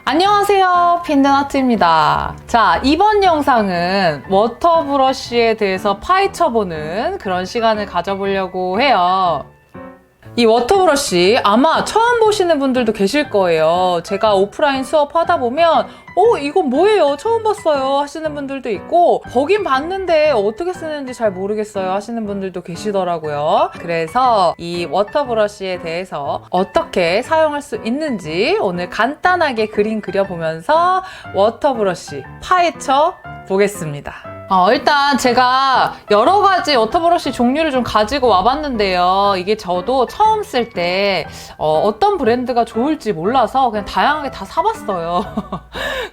안녕하세요, 핀드나트입니다. 자, 이번 영상은 워터 브러쉬에 대해서 파헤쳐보는 그런 시간을 가져보려고 해요. 이 워터 브러쉬 아마 처음 보시는 분들도 계실 거예요. 제가 오프라인 수업 하다 보면 이건 뭐예요? 처음 봤어요 하시는 분들도 있고, 보긴 봤는데 어떻게 쓰는지 잘 모르겠어요 하시는 분들도 계시더라고요. 그래서 이 워터 브러쉬에 대해서 어떻게 사용할 수 있는지 오늘 간단하게 그림 그려보면서 워터 브러쉬 파헤쳐 보겠습니다. 일단 제가 여러 가지 워터 브러쉬 종류를 좀 가지고 와봤는데요. 이게 저도 처음 쓸 때 어떤 브랜드가 좋을지 몰라서 그냥 다양하게 다 사봤어요.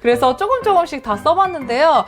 그래서 조금씩 다 써봤는데요.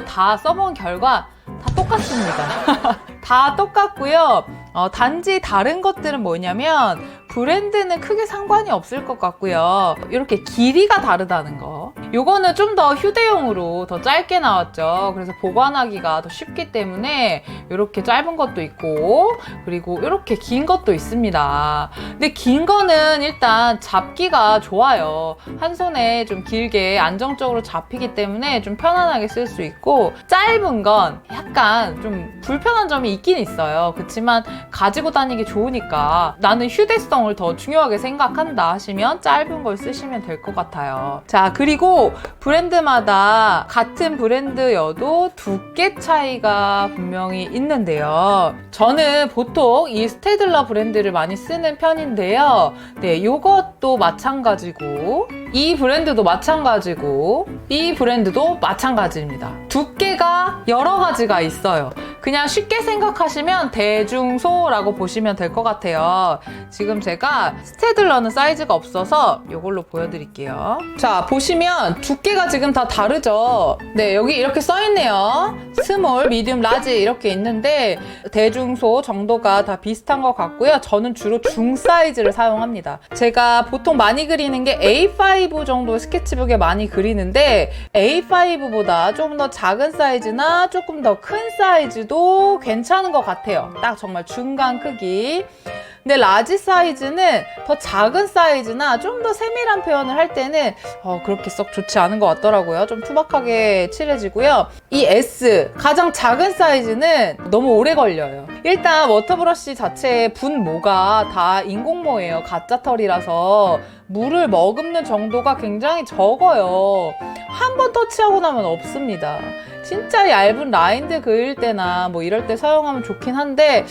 다 써본 결과 다 똑같습니다. 다 똑같고요. 단지 다른 것들은 뭐냐면 브랜드는 크게 상관이 없을 것 같고요. 이렇게 길이가 다르다는 거. 요거는 좀 더 휴대용으로 더 짧게 나왔죠. 그래서 보관하기가 더 쉽기 때문에 이렇게 짧은 것도 있고, 그리고 이렇게 긴 것도 있습니다. 근데 긴 거는 일단 잡기가 좋아요. 한 손에 좀 길게 안정적으로 잡히기 때문에 좀 편안하게 쓸 수 있고, 짧은 건 약간 좀 불편한 점이 있긴 있어요. 그렇지만 가지고 다니기 좋으니까 나는 휴대성을 더 중요하게 생각한다 하시면 짧은 걸 쓰시면 될 것 같아요. 자, 그리고 브랜드마다 같은 브랜드여도 두께 차이가 분명히 있는데요. 저는 보통 이 스테들러 브랜드를 많이 쓰는 편인데요. 네, 이것도 마찬가지고, 이 브랜드도 마찬가지고, 이 브랜드도 마찬가지입니다. 두께가 여러 가지가 있어요. 그냥 쉽게 생각하시면 대중소라고 보시면 될 것 같아요. 지금 제가 스테들러는 사이즈가 없어서 이걸로 보여드릴게요. 자, 보시면 두께가 지금 다 다르죠? 네, 여기 이렇게 써있네요. 스몰, 미디움, 라지 이렇게 있는데 대중소 정도가 다 비슷한 것 같고요. 저는 주로 중 사이즈를 사용합니다. 제가 보통 많이 그리는 게 A5 정도 스케치북에 많이 그리는데 A5보다 조금 더 작은 사이즈나 조금 더 큰 사이즈도 괜찮은 것 같아요. 딱 정말 중간 크기. 근데 라지 사이즈는 더 작은 사이즈나 좀 더 세밀한 표현을 할 때는 그렇게 썩 좋지 않은 것 같더라고요. 좀 투박하게 칠해지고요. 이 S, 가장 작은 사이즈는 너무 오래 걸려요. 일단 워터브러쉬 자체의 분모가 다 인공모예요. 가짜 털이라서 물을 머금는 정도가 굉장히 적어요. 한 번 터치하고 나면 없습니다. 진짜 얇은 라인들 그릴 때나 이럴 때 사용하면 좋긴 한데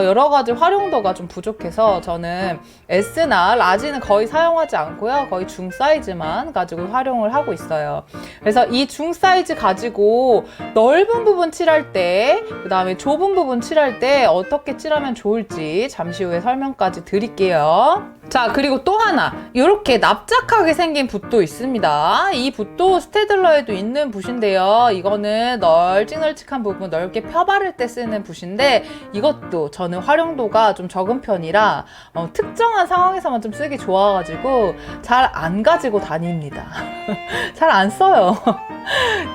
여러 가지 활용도가 좀 부족해서 저는 S나 라지는 거의 사용하지 않고요. 거의 중 사이즈만 가지고 활용을 하고 있어요. 그래서 이 중 사이즈 가지고 넓은 부분 칠할 때, 그 다음에 좁은 부분 칠할 때 어떻게 칠하면 좋을지 잠시 후에 설명까지 드릴게요. 자, 그리고 또 하나, 이렇게 납작하게 생긴 붓도 있습니다. 이 붓도 스테들러에도 있는 붓인데요. 이거는 널찍널찍한 부분 넓게 펴바를 때 쓰는 붓인데, 이것도 저는 활용도가 좀 적은 편이라 특정한 상황에서만 좀 쓰기 좋아가지고 잘 안 가지고 다닙니다. 잘 안 써요.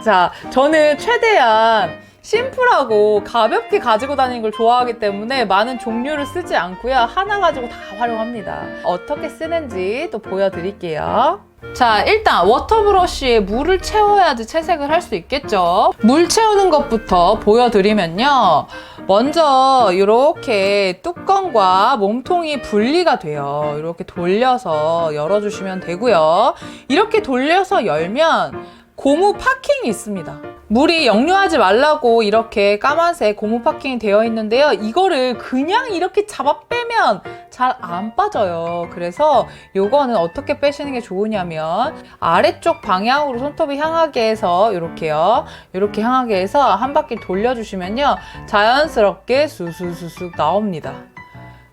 자, 저는 최대한 심플하고 가볍게 가지고 다니는 걸 좋아하기 때문에 많은 종류를 쓰지 않고요. 하나 가지고 다 활용합니다. 어떻게 쓰는지 또 보여드릴게요. 자, 일단 워터 브러쉬에 물을 채워야지 채색을 할 수 있겠죠. 물 채우는 것부터 보여드리면요. 먼저 이렇게 뚜껑과 몸통이 분리가 돼요. 이렇게 돌려서 열어주시면 되고요. 이렇게 돌려서 열면 고무 파킹이 있습니다. 물이 역류하지 말라고 이렇게 까만색 고무 파킹이 되어 있는데요. 이거를 그냥 이렇게 잡아 빼면 잘 안 빠져요. 그래서 요거는 어떻게 빼시는 게 좋으냐면 아래쪽 방향으로 손톱이 향하게 해서 이렇게요. 이렇게 향하게 해서 한 바퀴 돌려주시면요. 자연스럽게 수수수수 나옵니다.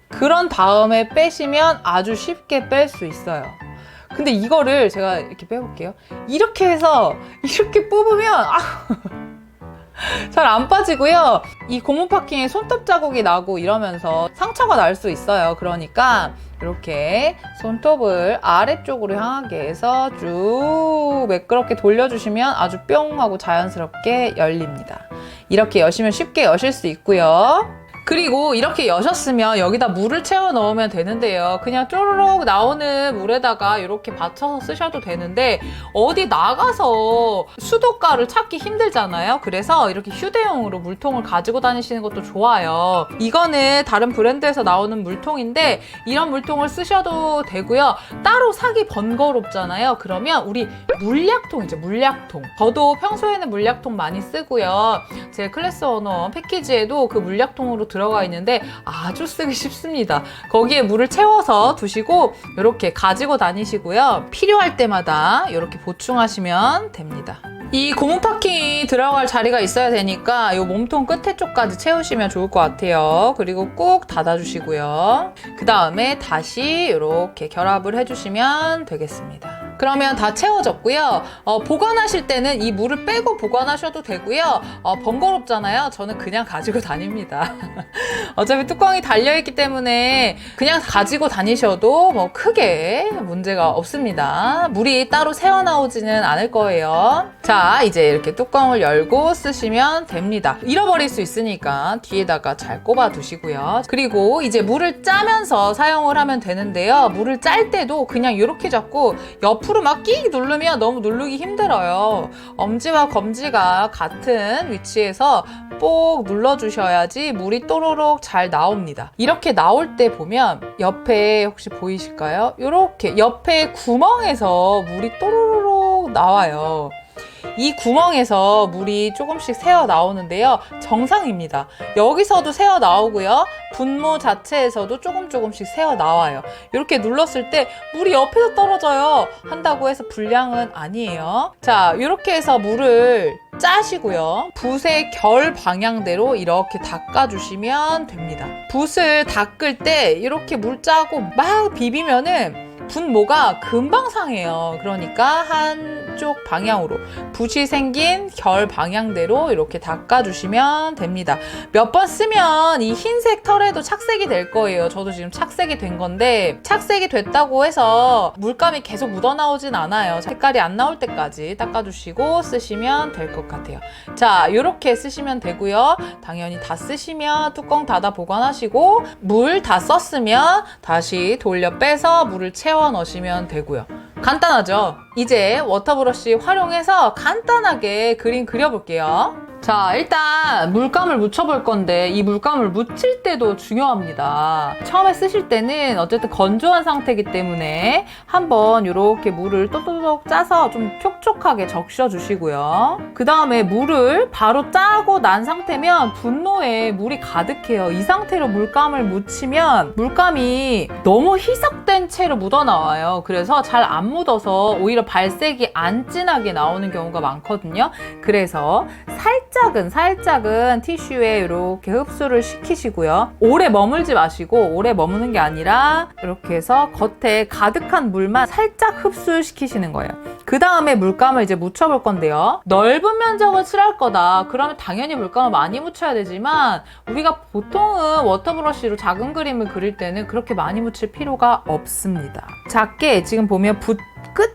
그런 다음에 빼시면 아주 쉽게 뺄 수 있어요. 근데 이거를 제가 이렇게 빼볼게요. 이렇게 해서 이렇게 뽑으면 잘 안 빠지고요. 이 고무 파킹에 손톱 자국이 나고 이러면서 상처가 날 수 있어요. 그러니까 이렇게 손톱을 아래쪽으로 향하게 해서 쭉 매끄럽게 돌려주시면 아주 뿅 하고 자연스럽게 열립니다. 이렇게 여시면 쉽게 여실 수 있고요. 그리고 이렇게 여셨으면 여기다 물을 채워 넣으면 되는데요. 그냥 쪼르륵 나오는 물에다가 이렇게 받쳐서 쓰셔도 되는데 어디 나가서 수도가를 찾기 힘들잖아요. 그래서 이렇게 휴대용으로 물통을 가지고 다니시는 것도 좋아요. 이거는 다른 브랜드에서 나오는 물통인데 이런 물통을 쓰셔도 되고요. 따로 사기 번거롭잖아요. 그러면 우리 물약통이죠. 물약통. 저도 평소에는 물약통 많이 쓰고요. 제 클래스 101 패키지에도 그 물약통으로 들어가 있는데 아주 쓰기 쉽습니다. 거기에 물을 채워서 두시고 이렇게 가지고 다니시고요. 필요할 때마다 이렇게 보충하시면 됩니다. 이 고무 파킹이 들어갈 자리가 있어야 되니까 이 몸통 끝에 쪽까지 채우시면 좋을 것 같아요. 그리고 꾹 닫아주시고요. 그 다음에 다시 이렇게 결합을 해주시면 되겠습니다. 그러면 다 채워졌고요. 보관하실 때는 이 물을 빼고 보관하셔도 되고요. 번거롭잖아요. 저는 그냥 가지고 다닙니다. 어차피 뚜껑이 달려있기 때문에 그냥 가지고 다니셔도 뭐 크게 문제가 없습니다. 물이 따로 새어나오지는 않을 거예요. 자, 이제 이렇게 뚜껑을 열고 쓰시면 됩니다. 잃어버릴 수 있으니까 뒤에다가 잘 꼽아 두시고요. 그리고 이제 물을 짜면서 사용을 하면 되는데요. 물을 짤 때도 그냥 이렇게 잡고 옆으로 막 끼익 누르면 너무 누르기 힘들어요. 엄지와 검지가 같은 위치에서 뽁 눌러주셔야지 물이 또로록 잘 나옵니다. 이렇게 나올 때 보면 옆에 혹시 보이실까요? 이렇게 옆에 구멍에서 물이 또로록 나와요. 이 구멍에서 물이 조금씩 새어 나오는데요. 정상입니다. 여기서도 새어 나오고요. 분모 자체에서도 조금씩 새어 나와요. 이렇게 눌렀을 때 물이 옆에서 떨어져요. 한다고 해서 불량은 아니에요. 자, 이렇게 해서 물을 짜시고요. 붓의 결 방향대로 이렇게 닦아주시면 됩니다. 붓을 닦을 때 이렇게 물 짜고 막 비비면은 분모가 금방 상해요. 그러니까 한쪽 방향으로 붓이 생긴 결 방향대로 이렇게 닦아주시면 됩니다. 몇 번 쓰면 이 흰색 털에도 착색이 될 거예요. 저도 지금 착색이 된 건데 착색이 됐다고 해서 물감이 계속 묻어나오진 않아요. 색깔이 안 나올 때까지 닦아주시고 쓰시면 될 것 같아요. 자, 이렇게 쓰시면 되고요. 당연히 다 쓰시면 뚜껑 닫아 보관하시고 물 다 썼으면 다시 돌려 빼서 물을 채워 넣으시면 되고요. 간단하죠? 이제 워터브러쉬 활용해서 간단하게 그림 그려볼게요. 자, 일단 물감을 묻혀볼 건데 이 물감을 묻힐 때도 중요합니다. 처음에 쓰실 때는 어쨌든 건조한 상태이기 때문에 한번 이렇게 물을 똑똑똑 짜서 좀 촉촉하게 적셔주시고요. 그 다음에 물을 바로 짜고 난 상태면 분모에 물이 가득해요. 이 상태로 물감을 묻히면 물감이 너무 희석된 채로 묻어나와요. 그래서 잘 안 묻어서 오히려 발색이 안 진하게 나오는 경우가 많거든요. 그래서 살짝은 티슈에 이렇게 흡수를 시키시고요. 오래 머물지 마시고 오래 머무는 게 아니라 이렇게 해서 겉에 가득한 물만 살짝 흡수시키시는 거예요. 그 다음에 물감을 이제 묻혀볼 건데요. 넓은 면적을 칠할 거다. 그러면 당연히 물감을 많이 묻혀야 되지만 우리가 보통은 워터브러쉬로 작은 그림을 그릴 때는 그렇게 많이 묻힐 필요가 없습니다. 작게 지금 보면 붓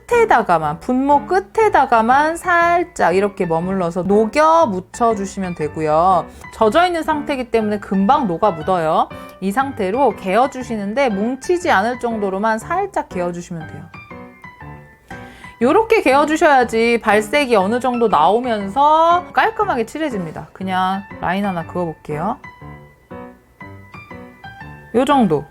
끝에다가만, 분모 끝에다가만 살짝 이렇게 머물러서 녹여 묻혀주시면 되고요. 젖어있는 상태이기 때문에 금방 녹아 묻어요. 이 상태로 개어주시는데 뭉치지 않을 정도로만 살짝 개어주시면 돼요. 이렇게 개어주셔야지 발색이 어느 정도 나오면서 깔끔하게 칠해집니다. 그냥 라인 하나 그어볼게요. 이 정도.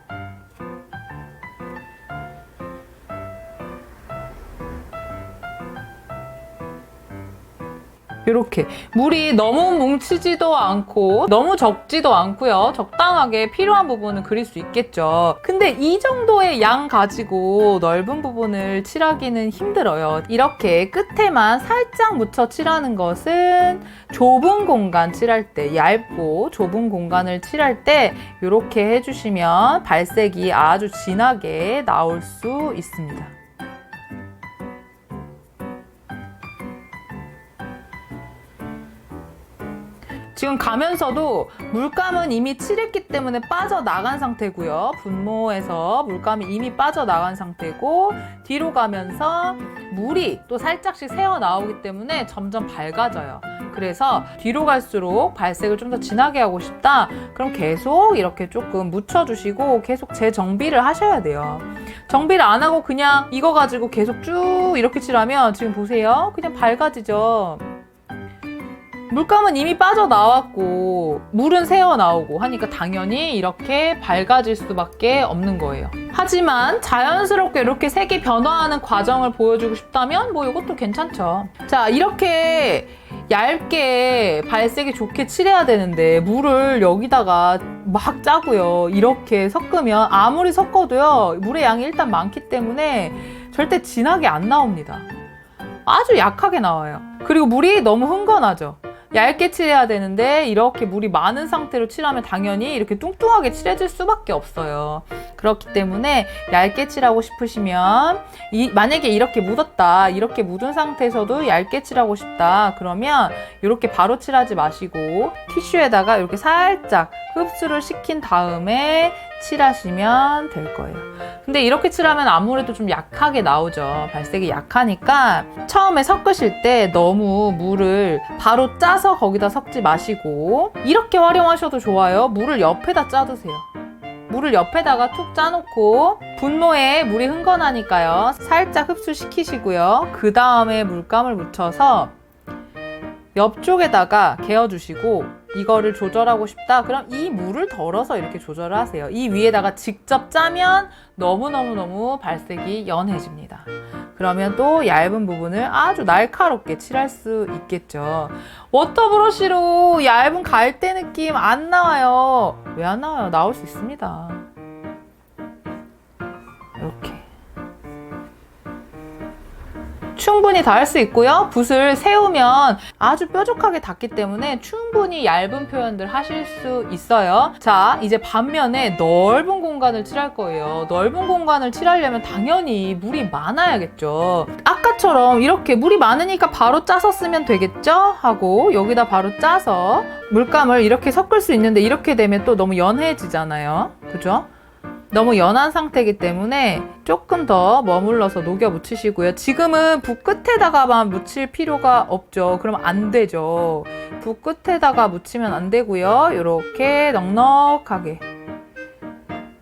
이렇게 물이 너무 뭉치지도 않고 너무 적지도 않고요. 적당하게 필요한 부분은 그릴 수 있겠죠. 근데 이 정도의 양 가지고 넓은 부분을 칠하기는 힘들어요. 이렇게 끝에만 살짝 묻혀 칠하는 것은 좁은 공간 칠할 때, 얇고 좁은 공간을 칠할 때 이렇게 해주시면 발색이 아주 진하게 나올 수 있습니다. 지금 가면서도 물감은 이미 칠했기 때문에 빠져나간 상태고요. 분모에서 물감이 이미 빠져나간 상태고, 뒤로 가면서 물이 또 살짝씩 새어 나오기 때문에 점점 밝아져요. 그래서 뒤로 갈수록 발색을 좀 더 진하게 하고 싶다? 그럼 계속 이렇게 조금 묻혀주시고 계속 재정비를 하셔야 돼요. 정비를 안 하고 그냥 이거 가지고 계속 쭉 이렇게 칠하면 지금 보세요. 그냥 밝아지죠. 물감은 이미 빠져나왔고 물은 새어나오고 하니까 당연히 이렇게 밝아질 수밖에 없는 거예요. 하지만 자연스럽게 이렇게 색이 변화하는 과정을 보여주고 싶다면 뭐 이것도 괜찮죠. 자, 이렇게 얇게 발색이 좋게 칠해야 되는데 물을 여기다가 막 짜고요. 이렇게 섞으면 아무리 섞어도요, 물의 양이 일단 많기 때문에 절대 진하게 안 나옵니다. 아주 약하게 나와요. 그리고 물이 너무 흥건하죠. 얇게 칠해야 되는데 이렇게 물이 많은 상태로 칠하면 당연히 이렇게 뚱뚱하게 칠해질 수밖에 없어요. 그렇기 때문에 얇게 칠하고 싶으시면 만약에 이렇게 묻었다, 이렇게 묻은 상태에서도 얇게 칠하고 싶다, 그러면 이렇게 바로 칠하지 마시고 티슈에다가 이렇게 살짝 흡수를 시킨 다음에 칠하시면 될 거예요. 근데 이렇게 칠하면 아무래도 좀 약하게 나오죠. 발색이 약하니까 처음에 섞으실 때 너무 물을 바로 짜서 거기다 섞지 마시고 이렇게 활용하셔도 좋아요. 물을 옆에다 짜두세요. 물을 옆에다가 툭 짜놓고 분모에 물이 흥건하니까요. 살짝 흡수시키시고요. 그 다음에 물감을 묻혀서 옆쪽에다가 개어주시고 이거를 조절하고 싶다? 그럼 이 물을 덜어서 이렇게 조절을 하세요. 이 위에다가 직접 짜면 너무너무너무 발색이 연해집니다. 그러면 또 얇은 부분을 아주 날카롭게 칠할 수 있겠죠. 워터브러쉬로 얇은 갈대 느낌 안 나와요. 왜 안 나와요? 나올 수 있습니다. 이렇게. 충분히 닿을 수 있고요. 붓을 세우면 아주 뾰족하게 닿기 때문에 충분히 얇은 표현들 하실 수 있어요. 자, 이제 반면에 넓은 공간을 칠할 거예요. 넓은 공간을 칠하려면 당연히 물이 많아야겠죠. 아까처럼 이렇게 물이 많으니까 바로 짜서 쓰면 되겠죠? 하고 여기다 바로 짜서 물감을 이렇게 섞을 수 있는데 이렇게 되면 또 너무 연해지잖아요. 그죠? 너무 연한 상태이기 때문에 조금 더 머물러서 녹여 묻히시고요. 지금은 붓 끝에다가만 묻힐 필요가 없죠. 그러면 안 되죠. 붓 끝에다가 묻히면 안 되고요. 이렇게 넉넉하게.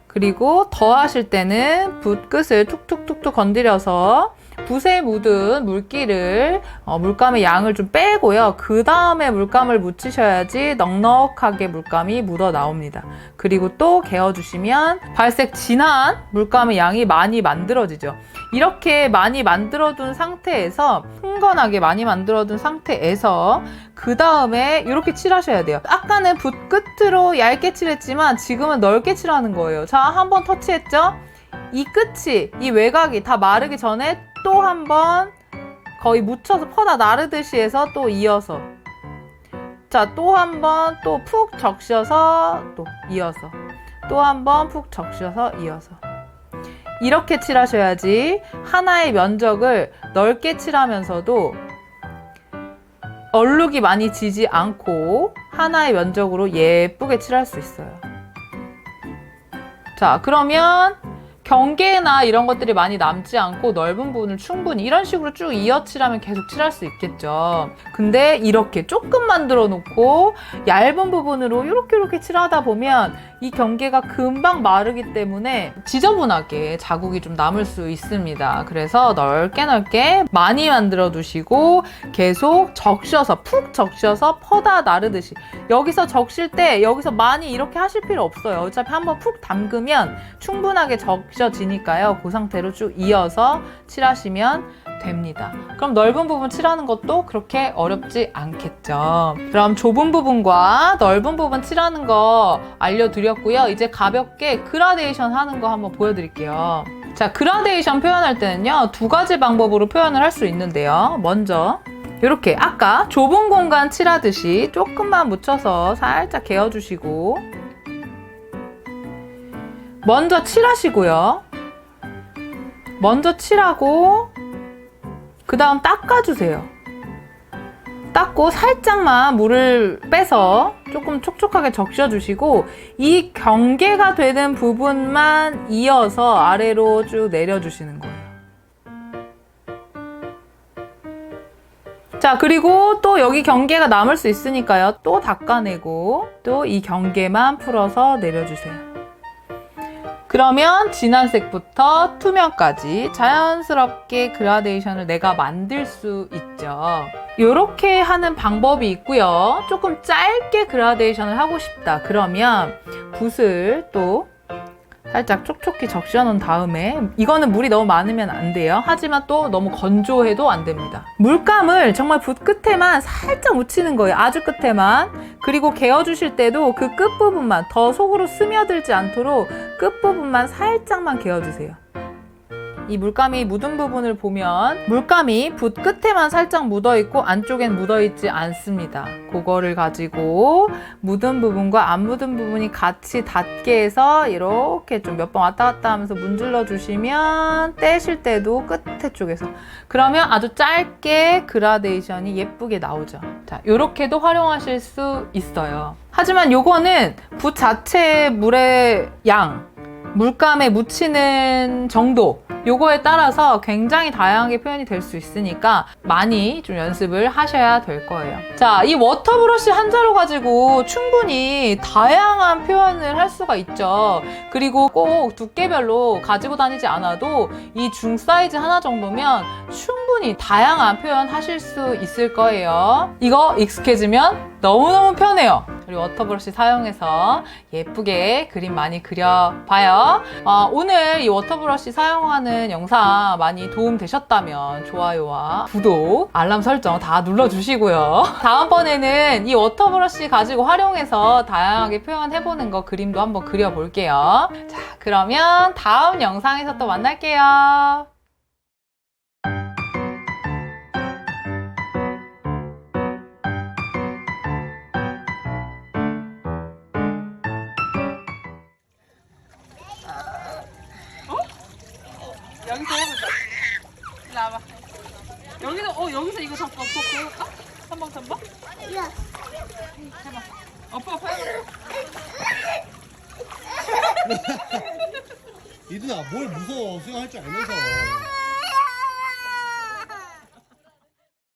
그리고 더 하실 때는 붓 끝을 툭툭툭툭 건드려서 붓에 묻은 물기를 물감의 양을 좀 빼고요. 그 다음에 물감을 묻히셔야지 넉넉하게 물감이 묻어 나옵니다. 그리고 또 개어주시면 발색 진한 물감의 양이 많이 만들어지죠. 이렇게 많이 만들어둔 상태에서 흥건하게 많이 만들어둔 상태에서 그 다음에 이렇게 칠하셔야 돼요. 아까는 붓 끝으로 얇게 칠했지만 지금은 넓게 칠하는 거예요. 자, 한번 터치했죠? 이 끝이, 이 외곽이 다 마르기 전에 또 한 번 거의 묻혀서 퍼다 나르듯이 해서 또 이어서, 자, 또 한 번 또 푹 적셔서 또 이어서, 또 한 번 푹 적셔서 이어서 이렇게 칠하셔야지 하나의 면적을 넓게 칠하면서도 얼룩이 많이 지지 않고 하나의 면적으로 예쁘게 칠할 수 있어요. 자, 그러면 경계나 이런 것들이 많이 남지 않고 넓은 부분을 충분히 이런 식으로 쭉 이어칠하면 계속 칠할 수 있겠죠. 근데 이렇게 조금 만들어 놓고 얇은 부분으로 이렇게 칠하다 보면 이 경계가 금방 마르기 때문에 지저분하게 자국이 좀 남을 수 있습니다. 그래서 넓게 많이 만들어 두시고 계속 적셔서, 푹 적셔서 퍼다 나르듯이. 여기서 적실 때 여기서 많이 이렇게 하실 필요 없어요. 어차피 한번 푹 담그면 충분하게 적셔지니까요. 그 상태로 쭉 이어서 칠하시면 됩니다. 그럼 넓은 부분 칠하는 것도 그렇게 어렵지 않겠죠. 그럼 좁은 부분과 넓은 부분 칠하는 거 알려드렸고요. 이제 가볍게 그라데이션 하는 거 한번 보여드릴게요. 자, 그라데이션 표현할 때는요, 두 가지 방법으로 표현을 할 수 있는데요. 먼저 이렇게 아까 좁은 공간 칠하듯이 조금만 묻혀서 살짝 개어주시고 먼저 칠하시고요. 먼저 칠하고 그 다음 닦아주세요. 닦고 살짝만 물을 빼서 조금 촉촉하게 적셔주시고 이 경계가 되는 부분만 이어서 아래로 쭉 내려주시는 거예요. 자, 그리고 또 여기 경계가 남을 수 있으니까요. 또 닦아내고 또 이 경계만 풀어서 내려주세요. 그러면 진한 색부터 투명까지 자연스럽게 그라데이션을 내가 만들 수 있죠. 이렇게 하는 방법이 있고요. 조금 짧게 그라데이션을 하고 싶다. 그러면 붓을 또 살짝 촉촉히 적셔 놓은 다음에 이거는 물이 너무 많으면 안 돼요. 하지만 또 너무 건조해도 안 됩니다. 물감을 정말 붓 끝에만 살짝 묻히는 거예요. 아주 끝에만. 그리고 개어주실 때도 그 끝부분만 더 속으로 스며들지 않도록 끝부분만 살짝만 개어주세요. 이 물감이 묻은 부분을 보면 물감이 붓 끝에만 살짝 묻어있고 안쪽엔 묻어있지 않습니다. 그거를 가지고 묻은 부분과 안 묻은 부분이 같이 닿게 해서 이렇게 좀 몇 번 왔다 갔다 하면서 문질러 주시면 떼실 때도 끝에 쪽에서 그러면 아주 짧게 그라데이션이 예쁘게 나오죠. 자, 요렇게도 활용하실 수 있어요. 하지만 요거는 붓 자체의 물의 양, 물감에 묻히는 정도 요거에 따라서 굉장히 다양하게 표현이 될 수 있으니까 많이 좀 연습을 하셔야 될 거예요. 자, 이 워터 브러쉬 한 자루 가지고 충분히 다양한 표현을 할 수가 있죠. 그리고 꼭 두께별로 가지고 다니지 않아도 이 중 사이즈 하나 정도면 충분히 다양한 표현 하실 수 있을 거예요. 이거 익숙해지면 너무너무 편해요. 우리 워터 브러쉬 사용해서 예쁘게 그림 많이 그려봐요. 오늘 이 워터 브러쉬 사용하는 영상 많이 도움 되셨다면 좋아요와 구독, 알람 설정 다 눌러주시고요. 다음번에는 이 워터 브러쉬 가지고 활용해서 다양하게 표현해보는 거 그림도 한번 그려볼게요. 자, 그러면 다음 영상에서 또 만날게요. 여기서 해보자. 일로 와봐. 여기서 이거 잡고 볼까? 한방 잡아? 해봐. 오빠 해봐. 이두야 뭘 무서워 수영할 줄 알면서